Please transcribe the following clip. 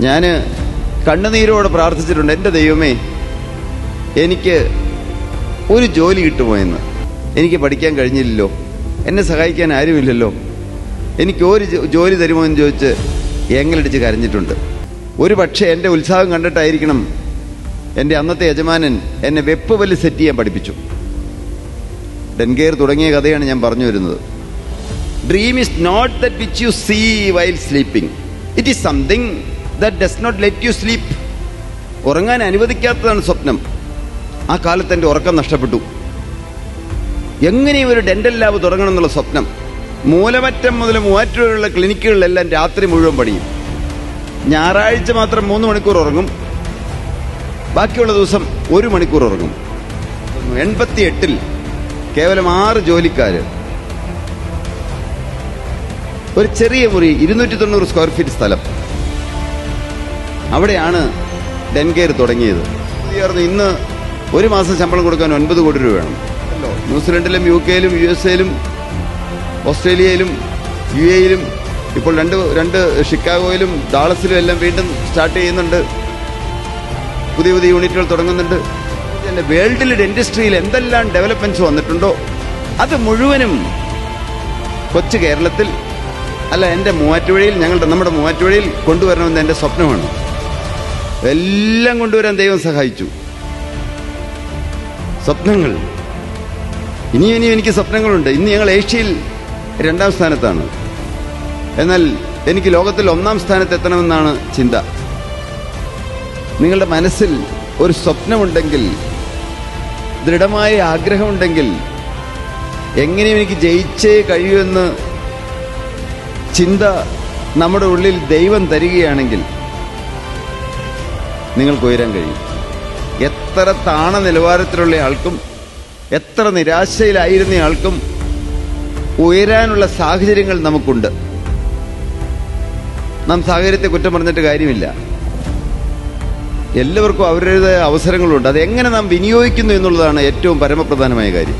ഞാൻ കണ്ണുനീരോടെ പ്രാർത്ഥിച്ചിട്ടുണ്ട്, എൻ്റെ ദൈവമേ എനിക്ക് ഒരു ജോലി കിട്ടുമോ എന്ന്. എനിക്ക് പഠിക്കാൻ കഴിഞ്ഞില്ലല്ലോ, എന്നെ സഹായിക്കാൻ ആരുമില്ലല്ലോ, എനിക്ക് ഒരു ജോലി തരുമോ എന്ന് ചോദിച്ച് ഏങ്ങലടിച്ച് കരഞ്ഞിട്ടുണ്ട്. ഒരു പക്ഷേ എൻ്റെ ഉത്സാഹം കണ്ടിട്ടായിരിക്കണം എൻ്റെ അന്നത്തെ യജമാനൻ എന്നെ വെപ്പ് വലി സെറ്റ് ചെയ്യാൻ പഠിപ്പിച്ചു. ഡെൻകെയർ തുടങ്ങിയ കഥയാണ് ഞാൻ പറഞ്ഞു വരുന്നത്. Dream is not that which you see while sleeping, it is something that does not let you sleep. ഉറങ്ങാൻ അനുവദിക്കാത്തതാണ് സ്വപ്നം. ആ കാലത്ത് എൻ്റെ ഉറക്കം നഷ്ടപ്പെട്ടു. എങ്ങനെയും ഒരു ഡെന്റൽ ലാബ് തുടങ്ങണം എന്നുള്ള സ്വപ്നം. മൂലമറ്റം മുതൽ മൂവാറ്റുപുഴയുള്ള ക്ലിനിക്കുകളിലെല്ലാം രാത്രി മുഴുവൻ പണിയും. ഞായറാഴ്ച മാത്രം 3 മണിക്കൂർ ഉറങ്ങും, ബാക്കിയുള്ള ദിവസം 1 മണിക്കൂർ ഉറങ്ങും. 88-ൽ കേവലം 6 ജോലിക്കാര്, ഒരു ചെറിയ മുറി, 290 സ്ക്വയർ ഫീറ്റ് സ്ഥലം. അവിടെയാണ് ഡെൻകെയർ തുടങ്ങിയത്. ഇന്ന് 1 മാസം ശമ്പളം കൊടുക്കാൻ 9 കോടി രൂപ വേണം. ന്യൂസിലൻഡിലും UK-യിലും USA-യിലും ഓസ്ട്രേലിയയിലും UAE-യിലും ഇപ്പോൾ രണ്ട് ഷിക്കാഗോയിലും ഡാളസിലും എല്ലാം വീണ്ടും സ്റ്റാർട്ട് ചെയ്യുന്നുണ്ട്. പുതിയ പുതിയ യൂണിറ്റുകൾ തുടങ്ങുന്നുണ്ട്. വേൾഡിൽ ഡെന്റിസ്ട്രിയിൽ എന്തെല്ലാം ഡെവലപ്മെന്റ്സ് വന്നിട്ടുണ്ടോ അത് മുഴുവനും കൊച്ചു കേരളത്തിൽ, അല്ല എൻ്റെ മൂവാറ്റുപുഴയിൽ, നമ്മുടെ മൂവാറ്റുപുഴയിൽ കൊണ്ടുവരണമെന്ന് എൻ്റെ സ്വപ്നമാണ്. എല്ലാം കൊണ്ടുവരാൻ ദൈവം സഹായിച്ചു. സ്വപ്നങ്ങൾ ഇനിയും എനിക്ക് സ്വപ്നങ്ങളുണ്ട്. ഇന്ന് ഞങ്ങൾ ഏഷ്യയിൽ 2ാം സ്ഥാനത്താണ്. എന്നാൽ എനിക്ക് ലോകത്തിൽ 1ാം സ്ഥാനത്ത് എത്തണമെന്നാണ് ചിന്ത. നിങ്ങളുടെ മനസ്സിൽ ഒരു സ്വപ്നമുണ്ടെങ്കിൽ, ദൃഢമായ ആഗ്രഹമുണ്ടെങ്കിൽ, എങ്ങനെയും എനിക്ക് ജയിച്ചേ കഴിയുമെന്ന് ചിന്ത നമ്മുടെ ഉള്ളിൽ ദൈവം തരികയാണെങ്കിൽ നിങ്ങൾക്ക് ഉയരാൻ കഴിയും. എത്ര താണ നിലവാരത്തിലുള്ള ആൾക്കും എത്ര നിരാശയിലായിരുന്ന ആൾക്കും ഉയരാനുള്ള സാഹചര്യങ്ങൾ നമുക്കുണ്ട്. നാം സാഹചര്യത്തെ കുറ്റം പറഞ്ഞിട്ട് കാര്യമില്ല. എല്ലാവർക്കും അവരുടേതായ അവസരങ്ങളുണ്ട്. അതെങ്ങനെ നാം വിനിയോഗിക്കുന്നു എന്നുള്ളതാണ് ഏറ്റവും പരമപ്രധാനമായ കാര്യം.